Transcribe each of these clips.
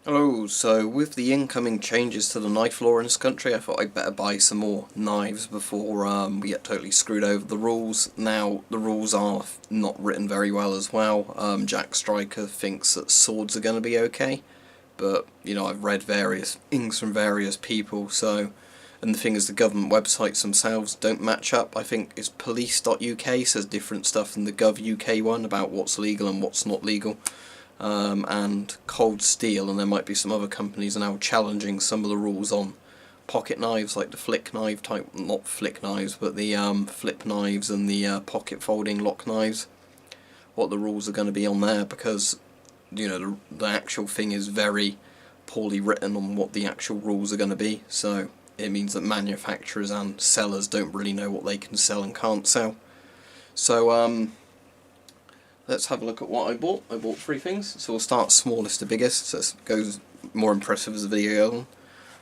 Hello, so with the incoming changes to the knife law in this country, I thought I'd better buy some more knives before we get totally screwed over the rules. Now, the rules are not written very well as well. Jack Striker thinks that swords are going to be okay, but, you know, I've read various things from various people, so... And the thing is, the government websites themselves don't match up. I think it's police.uk says different stuff than the gov.uk one about what's legal and what's not legal. And Cold Steel, and there might be some other companies are now challenging some of the rules on pocket knives, like the flick knife type, not flick knives, but the flip knives and the pocket folding lock knives. What the rules are going to be on there, because you know the actual thing is very poorly written on what the actual rules are going to be. So it means that manufacturers and sellers don't really know what they can sell and can't sell. So let's have a look at what I bought. I bought three things, so we'll start smallest to biggest, so it goes more impressive as the video goes on.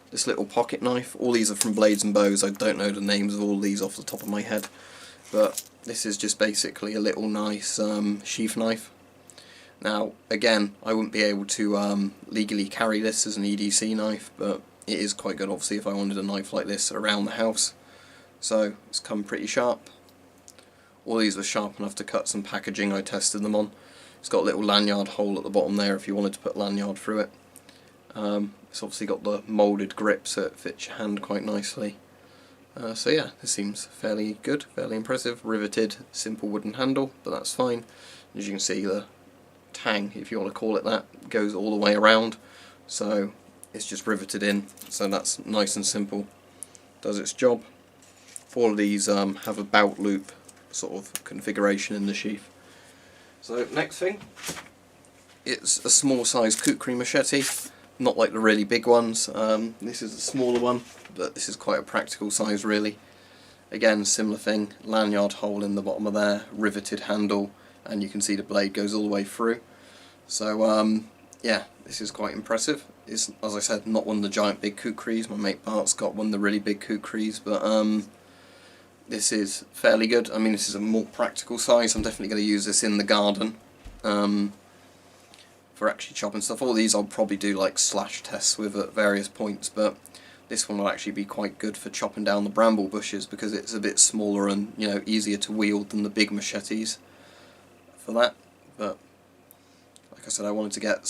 This little pocket knife, all these are from Blades and Bows. I don't know the names of all these off the top of my head, but this is just basically a little nice sheath knife. Now again, I wouldn't be able to legally carry this as an EDC knife, but it is quite good obviously if I wanted a knife like this around the house. So it's come pretty sharp. All these were sharp enough to cut some packaging I tested them on. It's got a little lanyard hole at the bottom there if you wanted to put lanyard through it. It's obviously got the moulded grip so it fits your hand quite nicely. So yeah, this seems fairly good, fairly impressive. Riveted, simple wooden handle, but that's fine. As you can see, the tang, if you want to call it that, goes all the way around. So it's just riveted in, so that's nice and simple. Does its job. All of these have a bout loop sort of configuration in the sheath. So next thing, it's a small size Kukri machete, not like the really big ones. This is a smaller one, but this is quite a practical size really. Again, similar thing, lanyard hole in the bottom of there, riveted handle, and you can see the blade goes all the way through. So yeah, this is quite impressive. It's, as I said, not one of the giant big Kukris. My mate Bart's got one of the really big Kukris, but this is fairly good. I mean, this is a more practical size. I'm definitely going to use this in the garden for actually chopping stuff. All these I'll probably do like slash tests with at various points, but this one will actually be quite good for chopping down the bramble bushes because it's a bit smaller and, you know, easier to wield than the big machetes for that. But like I said, I wanted to get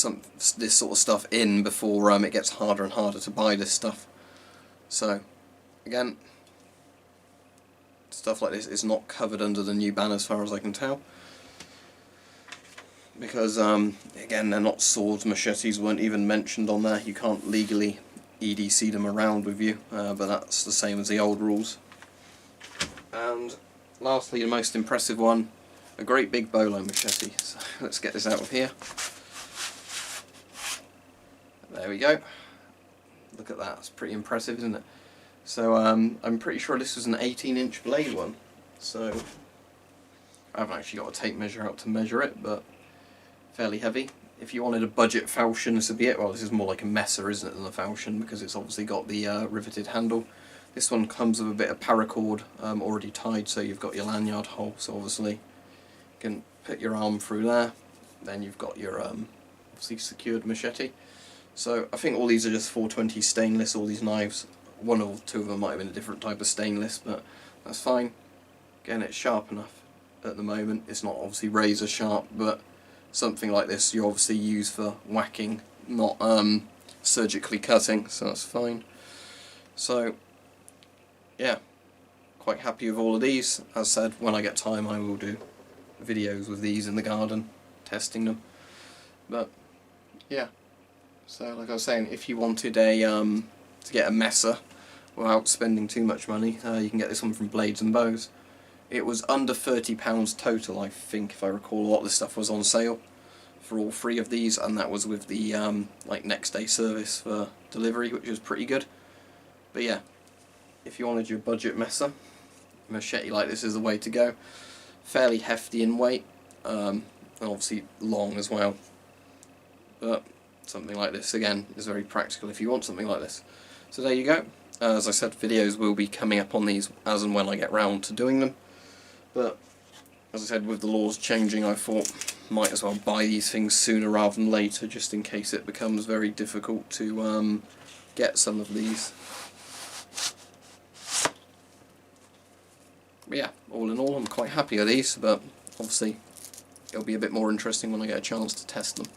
this sort of stuff in before it gets harder and harder to buy this stuff. So again, stuff like this is not covered under the new ban as far as I can tell, because again, they're not swords. Machetes weren't even mentioned on there. You can't legally EDC them around with you, but that's the same as the old rules. And lastly, the most impressive one, a great big Bolo Machete. So let's get this out of here. There we go. Look at that, it's pretty impressive, isn't it? So I'm pretty sure this was an 18-inch blade one, so I haven't actually got a tape measure out to measure it, but fairly heavy. If you wanted a budget falchion, this would be it. Well, this is more like a messer, isn't it, than a falchion, because it's obviously got the riveted handle. This one comes with a bit of paracord already tied, so you've got your lanyard hole, so obviously you can put your arm through there, then you've got your obviously secured machete. So I think all these are just 420 stainless, all these knives. One or two of them might have been a different type of stainless, but that's fine. Again, it's sharp enough at the moment. It's not obviously razor sharp, but something like this you obviously use for whacking, not surgically cutting, so that's fine. So yeah, quite happy with all of these. As said, when I get time I will do videos with these in the garden, testing them. But yeah, so like I was saying, if you wanted a to get a messer without spending too much money, you can get this one from Blades and Bows. It was under £30 total, I think, if I recall. A lot of this stuff was on sale for all three of these, and that was with the like next day service for delivery, which was pretty good. But yeah, if you wanted your budget messer, a machete like this is the way to go. Fairly hefty in weight, and obviously long as well. But something like this, again, is very practical if you want something like this. So there you go. As I said, videos will be coming up on these as and when I get round to doing them. But as I said, with the laws changing, I thought might as well buy these things sooner rather than later, just in case it becomes very difficult to get some of these. But yeah, all in all, I'm quite happy with these, but obviously it'll be a bit more interesting when I get a chance to test them.